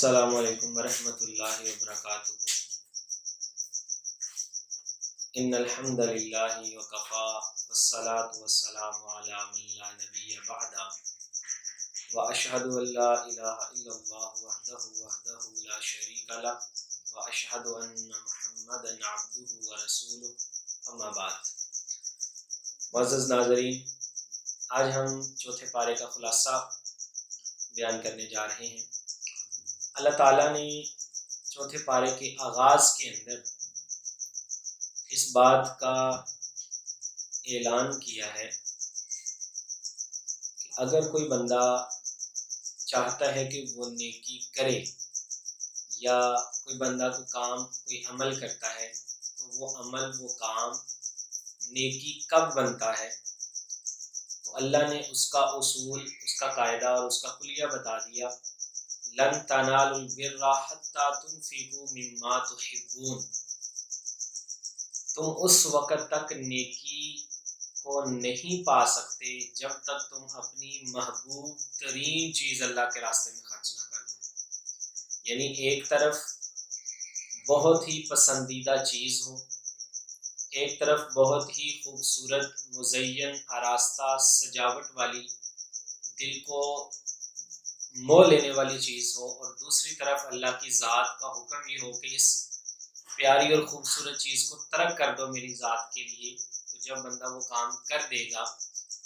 السلام علیکم ورحمۃ اللہ وبرکاتہ۔ ان الحمد للہ وکفا والصلاة والسلام علی من لا نبی بعدہ واشہد ان لا الہ الا اللہ وحدہ لا شریک لہ واشہد ان محمدا عبدہ ورسولہ اما بعد۔ معزز ناظرین، آج ہم چوتھے پارے کا خلاصہ بیان کرنے جا رہے ہیں۔ اللہ تعالیٰ نے چوتھے پارے کے آغاز کے اندر اس بات کا اعلان کیا ہے کہ اگر کوئی بندہ چاہتا ہے کہ وہ نیکی کرے یا کوئی بندہ کوئی عمل کرتا ہے تو وہ کام نیکی کب بنتا ہے، تو اللہ نے اس کا اصول، اس کا قاعدہ اور اس کا کلیہ بتا دیا۔ لن تنالوا البر حتى تنفقوا مما تحبون، تم اس وقت تک نیکی کو نہیں پا سکتے جب تک تم اپنی محبوب ترین چیز اللہ کے راستے میں خرچ نہ کر دو۔ یعنی ایک طرف بہت ہی پسندیدہ چیز ہو، ایک طرف بہت ہی خوبصورت مزین آراستہ سجاوٹ والی دل کو مو لینے والی چیز ہو، اور دوسری طرف اللہ کی ذات کا حکم یہ ہو کہ اس پیاری اور خوبصورت چیز کو ترک کر دو میری ذات کے لیے۔ تو جب بندہ وہ کام کر دے گا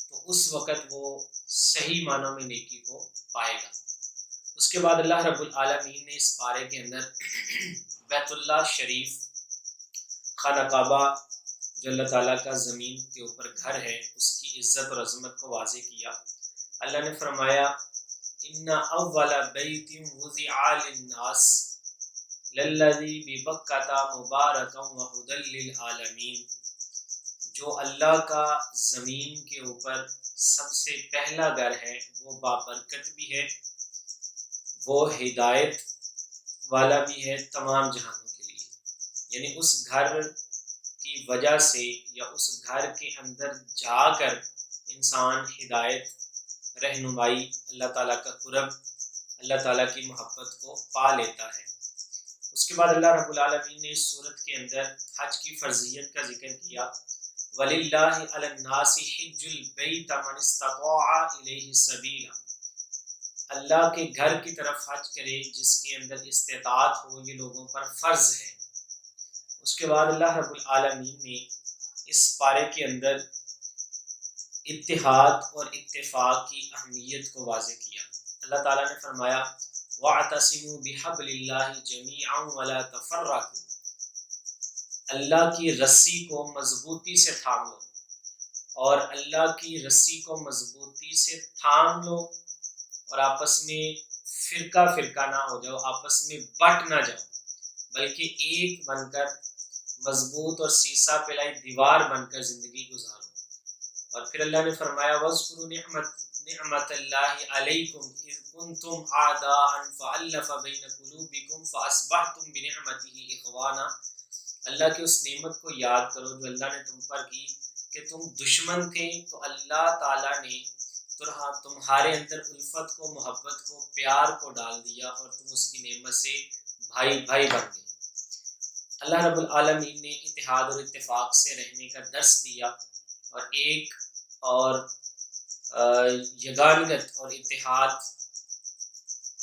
تو اس وقت وہ صحیح معنوں میں نیکی کو پائے گا۔ اس کے بعد اللہ رب العالمین نے اس پارے کے اندر بیت اللہ شریف، خانہ کعبہ جو اللہ تعالیٰ کا زمین کے اوپر گھر ہے، اس کی عزت اور عظمت کو واضح کیا۔ اللہ نے فرمایا ان اول بیت وضع للناس للذی ببکۃ مبارکا وہدی للعالمین، جو اللہ کا زمین کے اوپر سب سے پہلا گھر ہے وہ بابرکت بھی ہے، وہ ہدایت والا بھی ہے تمام جہانوں کے لیے۔ یعنی اس گھر کی وجہ سے یا اس گھر کے اندر جا کر انسان ہدایت، رہنمائی، اللہ تعالیٰ کا قرب، اللہ تعالیٰ کی محبت کو پا لیتا ہے۔ اس کے بعد اللہ رب العالمین نے اس صورت کے اندر حج کی فرضیت کا ذکر کیا۔ وَلِلَّهِ عَلَى النَّاسِ حِجُّ الْبَيْتِ مَنِ اسْتَطَاعَ إِلَيْهِ سَبِيلًا، اللہ کے گھر کی طرف حج کرے جس کے اندر استطاعت ہو، یہ لوگوں پر فرض ہے۔ اس کے بعد اللہ رب العالمین نے اس پارے کے اندر اتحاد اور اتفاق کی اہمیت کو واضح کیا۔ اللہ تعالیٰ نے فرمایا وَاعْتَصِمُوا بِحَبْلِ اللَّهِ جَمِيعًا وَلَا تَفَرَّقُوا، اللہ کی رسی کو مضبوطی سے تھام لو، اور اللہ کی رسی کو مضبوطی سے تھام لو اور آپس میں فرقہ فرقہ نہ ہو جاؤ، آپس میں بٹ نہ جاؤ، بلکہ ایک بن کر مضبوط اور سیسا پلائی دیوار بن کر زندگی گزارو۔ اور پھر اللہ نے فرمایا وَاذْكُرُوا نِعْمَتَ اللَّهِ عَلَيْكُمْ إِذْ كُنْتُمْ أَعْدَاءً فَأَلَّفَ بَيْنَ قُلُوبِكُمْ فَأَصْبَحْتُمْ بِنِعْمَتِهِ إِخْوَانًا، اللہ کے اس نعمت کو یاد کرو جو اللہ نے تم پر کی کہ تم دشمن تھے تو اللہ تعالیٰ نے تمہارے اندر الفت کو، محبت کو، پیار کو ڈال دیا اور تم اس کی نعمت سے بھائی بھائی بن گئے۔ اللہ رب العالمین نے اتحاد اور اتفاق سے رہنے کا درس دیا اور ایک اور یگانگت اور اتحاد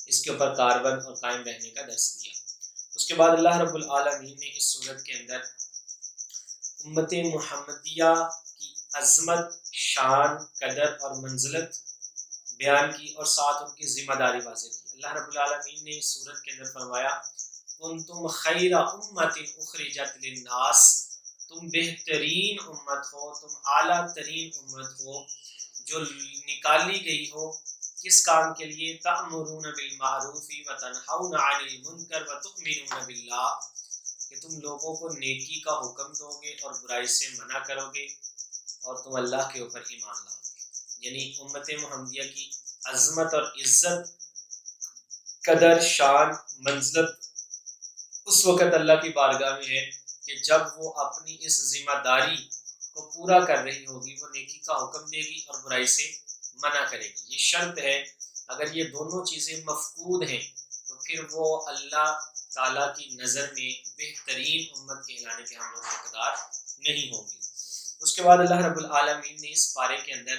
اس کے اوپر کاربن اور قائم رہنے کا درس دیا۔ اس کے بعد اللہ رب العالمین نے اس صورت کے اندر امت محمدیہ کی عظمت، شان، قدر اور منزلت بیان کی اور ساتھ ان کی ذمہ داری واضح کی۔ اللہ رب العالمین نے اس صورت کے اندر فرمایا کنتم خیر امت اخرجت للناس، تم بہترین امت ہو، تم اعلیٰ ترین امت ہو جو نکالی گئی ہو کس کام کے لیے؟ تأمرون بالمعروف وتنہون عن المنکر وتؤمنون باللہ، کہ تم لوگوں کو نیکی کا حکم دو گے اور برائی سے منع کرو گے اور تم اللہ کے اوپر ایمان لاؤ گے۔ یعنی امت محمدیہ کی عظمت اور عزت، قدر، شان، منزلت اس وقت اللہ کی بارگاہ میں ہے کہ جب وہ اپنی اس ذمہ داری کو پورا کر رہی ہوگی، وہ نیکی کا حکم دے گی اور برائی سے منع کرے گی۔ یہ شرط ہے، اگر یہ دونوں چیزیں مفقود ہیں تو پھر وہ اللہ تعالیٰ کی نظر میں بہترین امت کہلانے کے ہم لوگ حقدار نہیں ہوں گے۔ اس کے بعد اللہ رب العالمین نے اس پارے کے اندر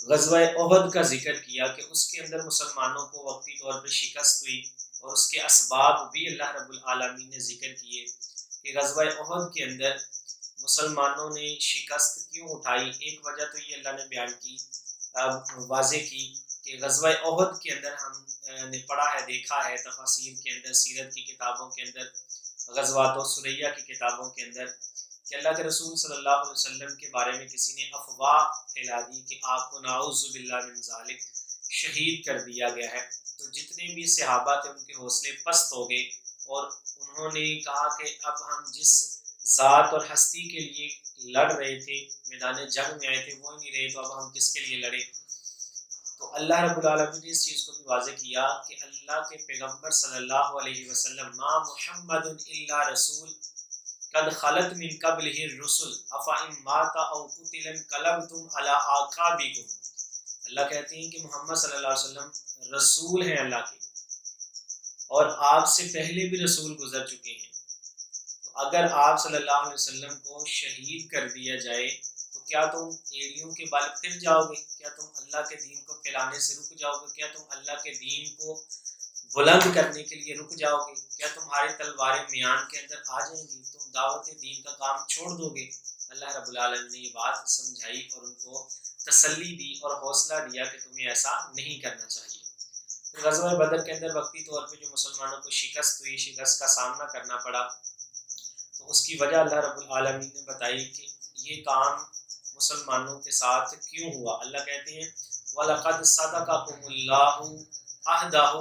غزوہ احد کا ذکر کیا کہ اس کے اندر مسلمانوں کو وقتی طور پہ شکست ہوئی، اور اس کے اسباب بھی اللہ رب العالمین نے ذکر کیے کہ غزوہ احد کے اندر مسلمانوں نے شکست کیوں اٹھائی۔ ایک وجہ تو یہ اللہ نے بیان کی، واضح کی کہ غزوہ احد کے اندر ہم نے پڑھا ہے، دیکھا ہے تفاسیر کے اندر، سیرت کی کتابوں کے اندر، غزوات و سریہ کی کتابوں کے اندر، کہ اللہ کے رسول صلی اللہ علیہ وسلم کے بارے میں کسی نے افواہ پھیلا دی کہ آپ کو نعوذ باللہ من ذالک شہید کر دیا گیا ہے۔ تو جتنے بھی صحابہ تھے ان کے حوصلے پست ہو گئے، اور انہوں نے کہا کہ اب ہم جس ذات اور ہستی کے لیے لڑ رہے تھے، میدان جنگ میں آئے تھے، وہ ہی نہیں رہے، تو اب ہم کس کے لیے لڑے۔ تو اللہ رب العالمین نے اس چیز کو بھی واضح کیا کہ اللہ کے پیغمبر صلی اللہ علیہ وسلم ما محمد الا رسول قد خلت من قبلہ الرسل افإن مات او قتل انقلبتم علی اعقابکم۔ اللہ کہتے ہیں کہ محمد صلی اللہ علیہ وسلم رسول ہیں اللہ کے، اور آپ سے پہلے بھی رسول گزر چکے ہیں، تو اگر آپ صلی اللہ علیہ وسلم کو شہید کر دیا جائے تو کیا تم ایڑیوں کے بل پھر جاؤ گے؟ کیا تم اللہ کے دین کو پھیلانے سے رک جاؤ گے؟ کیا تم اللہ کے دین کو بلند کرنے کے لیے رک جاؤ گے؟ کیا تمہاری تلواریں میان کے اندر آ جائیں گی؟ تم دعوت دین کا کام چھوڑ دو گے؟ اللہ رب العالمین نے یہ بات سمجھائی اور ان کو تسلی دی اور حوصلہ دیا کہ تمہیں ایسا نہیں کرنا چاہیے۔ پھر غزوہ بدر کے اندر وقتی طور پہ جو مسلمانوں کو شکست ہوئی، شکست کا سامنا کرنا پڑا، تو اس کی وجہ اللہ رب العالمین نے بتائی کہ یہ کام مسلمانوں کے ساتھ کیوں ہوا۔ اللہ کہتے ہیں وَلَقَدْ صَدَقَكُمُ اللَّهُ عَهْدَهُ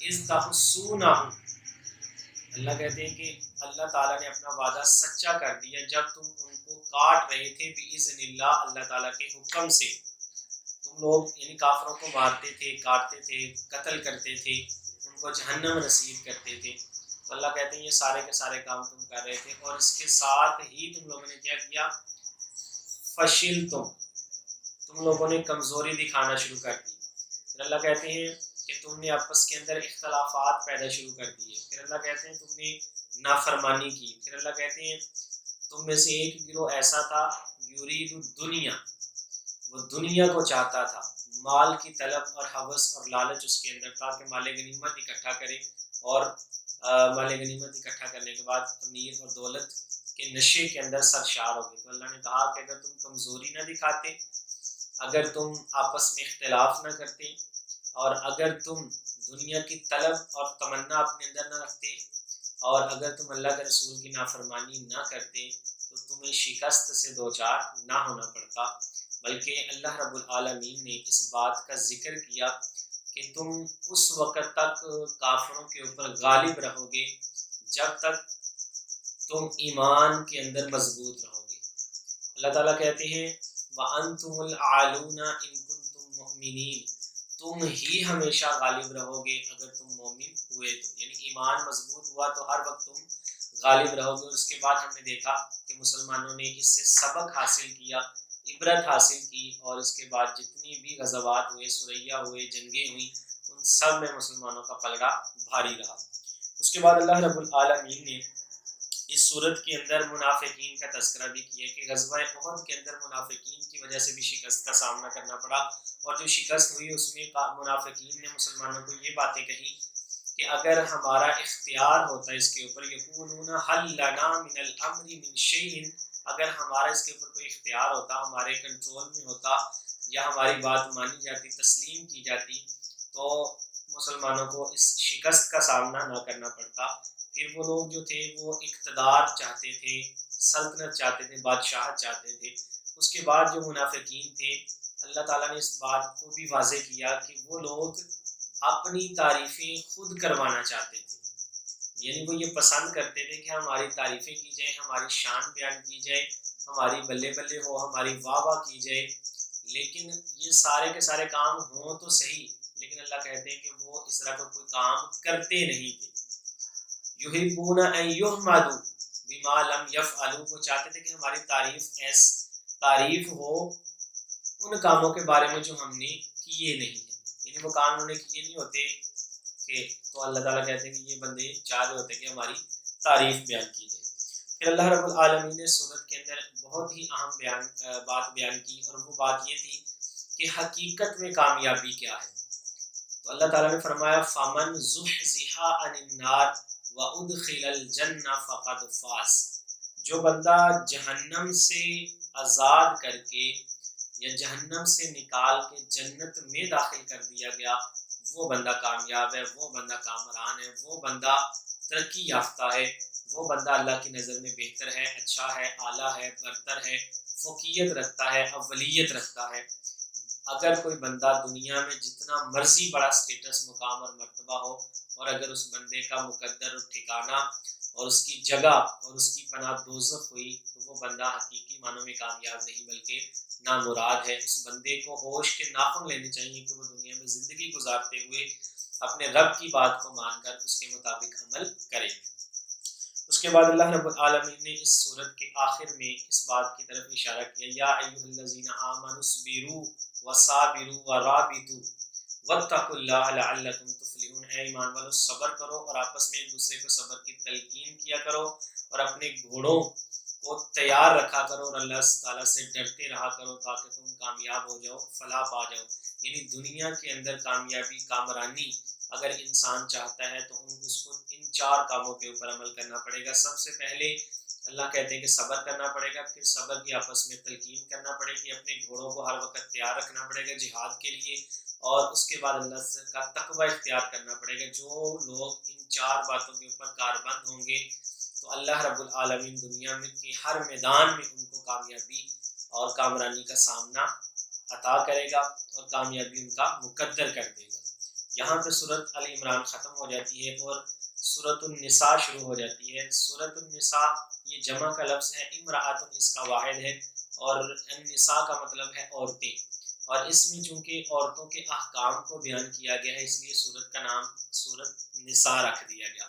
إِذْ تَحُسُّونَهُ۔ اللہ کہتے ہیں کہ اللہ تعالیٰ نے اپنا وعدہ سچا کر دیا جب تم ان کو کاٹ رہے تھے بِإِذْنِ اللہ، اللہ تعالیٰ کے حکم سے۔ تم لوگ یعنی کافروں کو مارتے تھے، کاٹتے تھے، قتل کرتے تھے، ان کو جہنم نصیب کرتے تھے، تو اللہ کہتے ہیں یہ سارے کے سارے کام تم کر رہے تھے، اور اس کے ساتھ ہی تم لوگوں نے کیا کیا؟ فشل تم لوگوں نے کمزوری دکھانا شروع کر دی۔ پھر اللہ کہتے ہیں کہ تم نے آپس کے اندر اختلافات پیدا شروع کر دیے۔ پھر اللہ کہتے ہیں تم نے نافرمانی کی۔ پھر اللہ کہتے ہیں تم میں سے ایک گروہ ایسا تھا یرید الدنیا، وہ دنیا کو چاہتا تھا، مال کی طلب اور حوث اور لالچ اس کے اندر تھا کہ مال غنیمت اکٹھا کرے، اور مال غنیمت اکٹھا کرنے کے بعد امیر اور دولت کے نشے کے اندر سرشار ہو گئے۔ تو اللہ نے کہا کہ اگر تم کمزوری نہ دکھاتے، اگر تم آپس میں اختلاف نہ کرتے، اور اگر تم دنیا کی طلب اور تمنا اپنے اندر نہ رکھتے، اور اگر تم اللہ کے رسول کی نافرمانی نہ کرتے، تو تمہیں شکست سے دوچار نہ ہونا پڑتا۔ بلکہ اللہ رب العالمین نے اس بات کا ذکر کیا کہ تم اس وقت تک کافروں کے اوپر غالب رہو گے جب تک تم ایمان کے اندر مضبوط رہو گے۔ اللہ تعالیٰ کہتے ہیں وَأَنْتُمُ الْأَعْلَوْنَ إِن كُنتُم مُؤْمِنِينَ، تم ہی ہمیشہ غالب رہو گے اگر تم مومن ہوئے تو، یعنی ایمان مضبوط ہوا تو ہر وقت تم غالب رہو گے۔ اور اس کے بعد ہم نے دیکھا کہ مسلمانوں نے اس سے سبق حاصل کیا، عبرت حاصل کی، اور اس کے بعد جتنی بھی غزوات ہوئے، سریہ ہوئے، جنگیں ہوئیں، ان سب میں مسلمانوں کا پلڑا بھاری رہا۔ اس کے بعد اللہ رب العالمین نے اس صورت کے اندر منافقین کا تذکرہ بھی کیا کہ غزوہ احد کے اندر منافقین کی وجہ سے بھی شکست کا سامنا کرنا پڑا، اور جو شکست ہوئی اس میں منافقین نے مسلمانوں کو یہ باتیں کہیں کہ اگر ہمارا اختیار ہوتا ہے اس کے اوپر، یقولون حل لنا من الامر من شیء، اگر ہمارا اس کے اوپر کوئی اختیار ہوتا، ہمارے کنٹرول میں ہوتا، یا ہماری بات مانی جاتی، تسلیم کی جاتی، تو مسلمانوں کو اس شکست کا سامنا نہ کرنا پڑتا۔ پھر وہ لوگ جو تھے وہ اقتدار چاہتے تھے، سلطنت چاہتے تھے، بادشاہت چاہتے تھے۔ اس کے بعد جو منافقین تھے، اللہ تعالیٰ نے اس بات کو بھی واضح کیا کہ وہ لوگ اپنی تعریفیں خود کروانا چاہتے تھے، یعنی وہ یہ پسند کرتے تھے کہ ہماری تعریفیں کی جائیں، ہماری شان بیان کی جائے، ہماری بلے بلے ہو، ہماری واہ واہ کی جائے، لیکن یہ سارے کے سارے کام ہوں تو صحیح، لیکن اللہ کہتے ہیں کہ وہ اس طرح کا کوئی کام کرتے نہیں تھے۔ یحبون ان یحمدوا بما لم یفعلوا، وہ چاہتے تھے کہ ہماری تعریف ہو ان کاموں کے بارے میں جو ہم نے کیے نہیں ہیں، یعنی وہ کام انہوں نے کیے نہیں ہوتے، کہ تو اللہ تعالیٰ کہتے ہیں کہ یہ بندے چاہ رہے ہوتے ہیں کہ ہماری تعریف بیان کی جائے۔ پھر اللہ رب العالمین نے سورت کے اندر بہت ہی اہم بات بیان کی، اور وہ بات یہ تھی کہ حقیقت میں کامیابی کیا ہے۔ تو اللہ تعالیٰ نے فرمایا فَمَنْ زُحْزِحَ عَنِ النَّارِ وَأُدْخِلَ الْجَنَّةَ فَقَدْ فَازَ، جو بندہ جہنم سے آزاد کر کے یا جہنم سے نکال کے جنت میں داخل کر دیا گیا، وہ بندہ کامیاب ہے، وہ بندہ کامران ہے، وہ بندہ ترقی یافتہ ہے، وہ بندہ اللہ کی نظر میں بہتر ہے، اچھا ہے، اعلیٰ ہے، برتر ہے، فوقیت رکھتا ہے، اولیت رکھتا ہے۔ اگر کوئی بندہ دنیا میں جتنا مرضی بڑا سٹیٹس، مقام اور مرتبہ ہو، اور اگر اس بندے کا مقدر اور ٹھکانہ اور اس کی جگہ اور اس کی پناہ دوزخ ہوئی، تو وہ بندہ حقیقی معنوں میں کامیاب نہیں بلکہ نامراد ہے۔ اس بندے کو ہوش کے ناخن لینے چاہیے کہ وہ دنیا میں زندگی گزارتے ہوئے اپنے رب کی بات کو مان کر اس کے مطابق عمل کرے۔ اس کے بعد اللہ رب العالمین نے اس سورت کے آخر میں اس بات کی طرف اشارہ کیا، یا ایھا الذین آمنوا اصبروا وصابروا ورابطوا واتقوا اللہ لعلکم تفلحون، اے ایمان والو صبر کرو اور آپس میں ایک دوسرے کو صبر کی تلقین کیا کرو، اور اپنے گھوڑوں کو تیار رکھا کرو اور اللہ تعالیٰ سے ڈرتے رہا کرو تاکہ تم کامیاب ہو جاؤ، فلاح پا جاؤ۔ یعنی دنیا کے اندر کامیابی، کامرانی اگر انسان چاہتا ہے تو اس کو ان 4 کاموں کے اوپر عمل کرنا پڑے گا۔ سب سے پہلے اللہ کہتے ہیں کہ صبر کرنا پڑے گا، پھر صبر کی آپس میں تلقین کرنا پڑے گی، اپنے گھوڑوں کو ہر وقت تیار رکھنا پڑے گا جہاد کے لیے، اور اس کے بعد اللہ کا تقوی اختیار کرنا پڑے گا۔ جو لوگ ان 4 باتوں کے اوپر کاربند ہوں گے تو اللہ رب العالمین دنیا میں کے ہر میدان میں ان کو کامیابی اور کامرانی کا سامنا عطا کرے گا، اور کامیابی ان کا مقدر کر دے گا۔ یہاں پہ سورۃ ال عمران ختم ہو جاتی ہے اور سورۃ النساء شروع ہو جاتی ہے۔ سورۃ النساء یہ جمع کا لفظ ہے، امرأۃ اس کا واحد ہے، اور النساء کا مطلب ہے عورتیں، اور اس میں چونکہ عورتوں کے احکام کو بیان کیا گیا ہے اس لیے سورت کا نام سورۃ نساء رکھ دیا گیا۔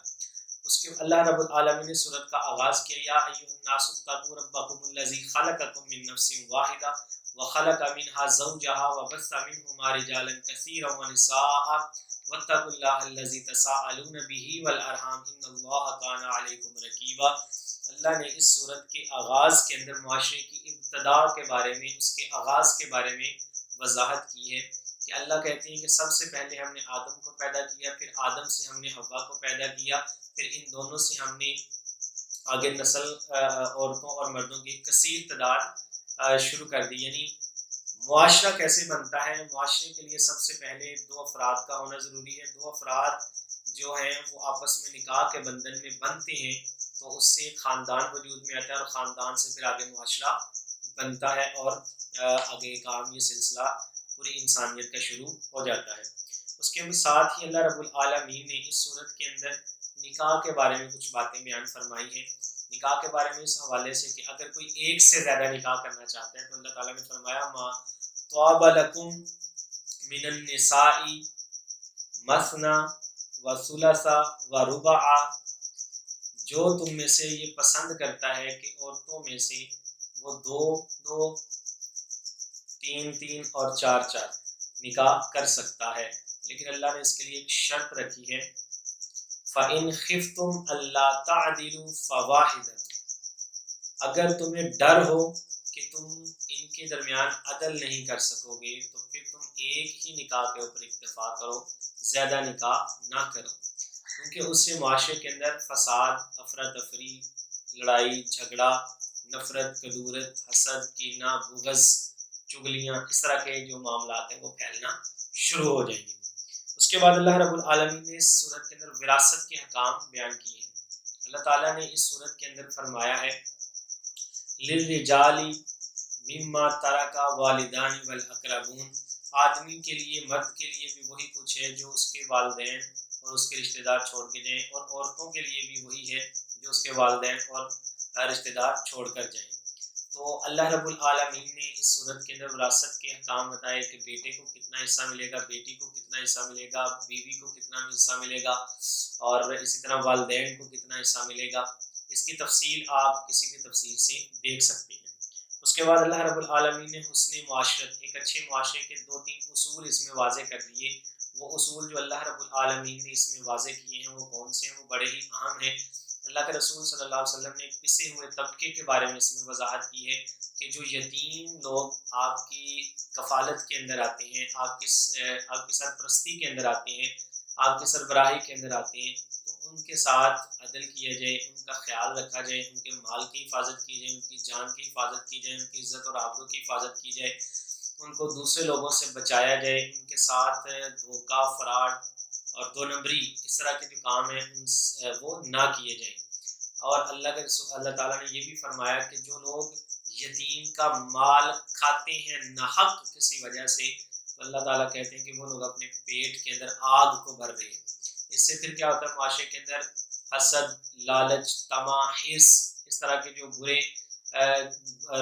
اس کے اللہ رب العالمین نے سورت کا آغاز کیا، یا ایھا الناس اتقوا ربکم الذی خلقکم من نفس واحدہ وخلق منها زوجها وبث منهما رجالا كثيرا ونساء واتقوا اللہ الذی تساءلون به والارحام ان اللہ کان علیکم رقیبا۔ اللہ نے اس سورت کے آغاز کے اندر معاشرے کی ابتدا کے بارے میں، اس کے آغاز کے بارے میں وضاحت کی ہے کہ اللہ کہتے ہیں کہ سب سے پہلے ہم نے آدم کو پیدا کیا، پھر آدم سے ہم نے حوا کو پیدا کیا، پھر ان دونوں سے ہم نے آگے نسل عورتوں اور مردوں کی کثیر تعداد شروع کر دی۔ یعنی معاشرہ کیسے بنتا ہے؟ معاشرے کے لیے سب سے پہلے 2 افراد کا ہونا ضروری ہے۔ 2 افراد جو ہیں وہ آپس میں نکاح کے بندھن میں بنتے ہیں تو اس سے خاندان وجود میں آتا ہے، اور خاندان سے پھر آگے معاشرہ بنتا ہے، اور آگے کام یہ سلسلہ پوری انسانیت کا شروع ہو جاتا ہے۔ اس کے ساتھ ہی اللہ رب العالمین نے اس صورت کے اندر نکاح کے بارے میں کچھ باتیں بیان فرمائی ہیں۔ نکاح کے بارے میں اس حوالے سے کہ اگر کوئی ایک سے زیادہ نکاح کرنا چاہتا ہے تو اللہ تعالیٰ نے فرمایا ما طاب لکم من النساء مثنی وثلث ورباع، جو تم میں سے یہ پسند کرتا ہے کہ عورتوں میں سے وہ 2 3 اور 4 نکاح کر سکتا ہے، لیکن اللہ نے اس کے لیے ایک شرط رکھی ہے، فَإِنْ خِفْتُمْ أَلَّا تَعْدِلُوا فَوَاحِدَةً، اگر تمہیں ڈر ہو کہ تم ان کے درمیان عدل نہیں کر سکو گے تو پھر تم ایک ہی نکاح کے اوپر اکتفا کرو، زیادہ نکاح نہ کرو، کیونکہ اس سے معاشرے کے اندر فساد، افراتفری، لڑائی جھگڑا، نفرت، کدورت، حسد، کینہ، بغض، چغلیاں، اس طرح کے جو معاملات ہیں وہ پھیلنا شروع ہو جائیں گے۔ اس کے بعد اللہ رب العالمین نے اس صورت کے اندر وراثت کے احکام بیان کیے ہیں۔ اللہ تعالیٰ نے اس صورت کے اندر فرمایا ہے للرجال مما ترک والدان والاقربون، آدمی کے لیے، مرد کے لیے بھی وہی کچھ ہے جو اس کے والدین اور اس کے رشتہ دار چھوڑ کے جائیں، اور عورتوں کے لیے بھی وہی ہے جو اس کے والدین اور رشتہ دار چھوڑ کر جائیں۔ تو اللہ رب العالمین نے اس صورت کے اندر وراثت کے احکام بتائے کہ بیٹے کو کتنا حصہ ملے گا، بیٹی کو کتنا حصہ ملے گا، بیوی کو کتنا حصہ ملے گا، اور اسی طرح والدین کو کتنا حصہ ملے گا۔ اس کی تفصیل آپ کسی بھی تفصیل سے دیکھ سکتے ہیں۔ اس کے بعد اللہ رب العالمین نے حسن معاشرت، ایک اچھے معاشرے کے 2-3 اصول اس میں واضح کر دیے۔ وہ اصول جو اللہ رب العالمین نے اس میں واضح کیے ہیں وہ کون سے ہیں؟ وہ بڑے ہی اہم ہیں۔ اللہ کے رسول صلی اللہ علیہ وسلم نے ایک پسے ہوئے طبقے کے بارے میں اس میں وضاحت کی ہے کہ جو یتیم لوگ آپ کی کفالت کے اندر آتے ہیں، آپ کی سرپرستی کے اندر آتے ہیں، آپ کی سربراہی کے اندر آتے ہیں، تو ان کے ساتھ عدل کیا جائے، ان کا خیال رکھا جائے، ان کے مال کی حفاظت کی جائے، ان کی جان کی حفاظت کی جائے، ان کی عزت اور آبرو کی حفاظت کی جائے، ان کو دوسرے لوگوں سے بچایا جائے، ان کے ساتھ دھوکہ، فراڈ اور دو نمبری اس طرح کے جو کام ہیں وہ نہ کیے جائیں۔ اور اللہ تعالیٰ نے یہ بھی فرمایا کہ جو لوگ یتیم کا مال کھاتے ہیں ناحق کسی وجہ سے، تو اللہ تعالیٰ کہتے ہیں کہ وہ لوگ اپنے پیٹ کے اندر آگ کو بھر رہے ہیں۔ اس سے پھر کیا ہوتا ہے؟ معاشرے کے اندر حسد، لالچ، طمع، حرص، اس طرح کے جو برے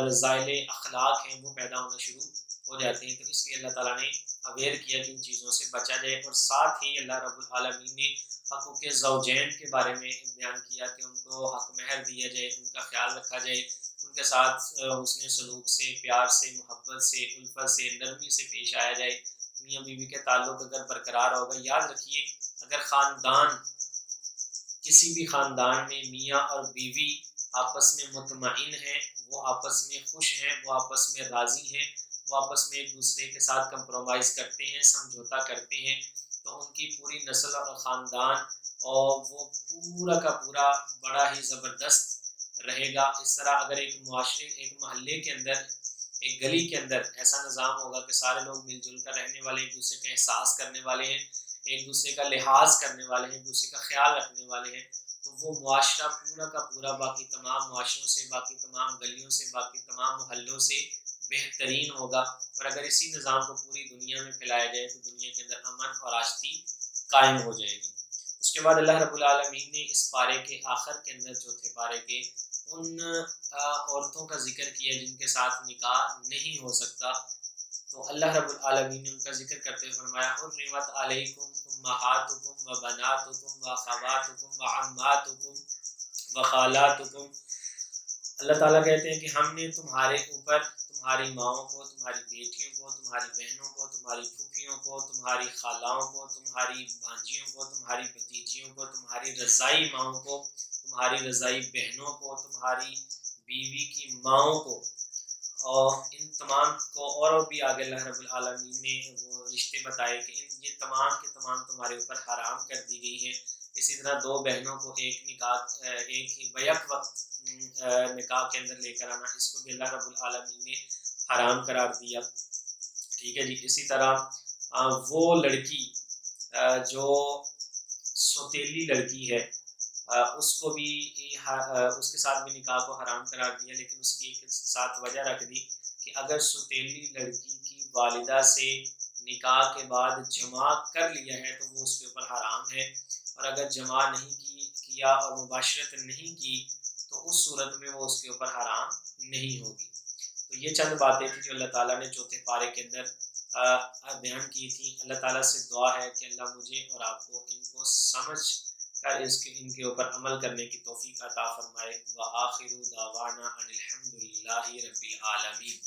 رذائل اخلاق ہیں وہ پیدا ہونا شروع ہو جاتے ہیں۔ تو اس لیے اللہ تعالیٰ نے اویئر کیا کہ ان چیزوں سے بچا جائے، اور ساتھ ہی اللہ رب العالمین نے حقوق زوجین کے بارے میں بیان کیا کہ ان کو حق مہر دیا جائے، ان کا خیال رکھا جائے، ان کے ساتھ حسن سلوک سے، پیار سے، محبت سے، الفت سے، نرمی سے پیش آیا جائے۔ میاں بیوی کے تعلق اگر برقرار ہوگا، یاد رکھیے اگر کسی بھی خاندان میں میاں اور بیوی آپس میں مطمئن ہیں، وہ آپس میں خوش ہیں، وہ آپس میں راضی ہیں، وہ آپس میں ایک دوسرے کے ساتھ کمپرومائز کرتے ہیں، سمجھوتا کرتے ہیں، تو ان کی پوری نسل اور خاندان اور وہ پورا کا پورا بڑا ہی زبردست رہے گا۔ اس طرح اگر ایک معاشرے، ایک محلے کے اندر، ایک گلی کے اندر ایسا نظام ہوگا کہ سارے لوگ مل جل کر رہنے والے، ایک دوسرے کا احساس کرنے والے ہیں، ایک دوسرے کا لحاظ کرنے والے ہیں، ایک دوسرے کا خیال رکھنے والے ہیں، تو وہ معاشرہ پورا کا پورا باقی تمام معاشروں سے، باقی تمام گلیوں سے، باقی تمام محلوں سے بہترین ہوگا۔ اور اگر اسی نظام کو پوری دنیا میں پھیلایا جائے تو دنیا کے اندر امن اور آشتی قائم ہو جائے گی۔ اس کے بعد اللہ رب العالمین نے اس پارے کے آخر کے اندر، چوتھے پارے کے، ان عورتوں کا ذکر کیا جن کے ساتھ نکاح نہیں ہو سکتا، تو اللہ رب العالمین نے ان کا ذکر کرتے ہوئے فرمایا حرمت علیکم امہاتکم و بناتکم و اخواتکم و عماتکم و خالاتکم۔ اللہ تعالیٰ کہتے ہیں کہ ہم نے تمہارے اوپر تمہاری ماؤں کو، تمہاری بیٹیوں کو، تمہاری بہنوں کو، تمہاری پھوپھیوں کو، تمہاری خالاؤں کو، تمہاری بھانجیوں کو، تمہاری بھتیجیوں کو، تمہاری رضائی ماؤں کو، تمہاری رضائی بہنوں کو، تمہاری بیوی کی ماؤں کو، اور ان تمام کو، اور بھی آگے اللہ رب العالمین نے وہ رشتے بتائے کہ یہ تمام کے تمام تمہارے اوپر حرام کر دی گئی ہیں۔ اسی طرح دو بہنوں کو ایک ہی بیک وقت نکاح کے اندر لے کر آنا، اس کو بھی اللہ رب العالمین نے حرام قرار دیا۔ ٹھیک ہے جی۔ اسی طرح وہ لڑکی جو سوتیلی لڑکی ہے، اس کو بھی اس کے ساتھ بھی نکاح کو حرام قرار دیا، لیکن اس کی ایک ساتھ وجہ رکھ دی کہ اگر سوتیلی لڑکی کی والدہ سے نکاح کے بعد جماع کر لیا ہے تو وہ اس کے اوپر حرام ہے، اور اگر جماع نہیں کیا اور مباشرت نہیں کی تو اس صورت میں وہ اس کے اوپر حرام نہیں ہوگی۔ تو یہ چند باتیں تھیں جو اللہ تعالیٰ نے چوتھے پارے کے اندر بیان کی تھی۔ اللہ تعالیٰ سے دعا ہے کہ اللہ مجھے اور آپ کو ان کو سمجھ کر ان کے اوپر عمل کرنے کی توفیق عطا فرمائے۔ وآخر دعوانا ان الحمد للہ رب العالمین۔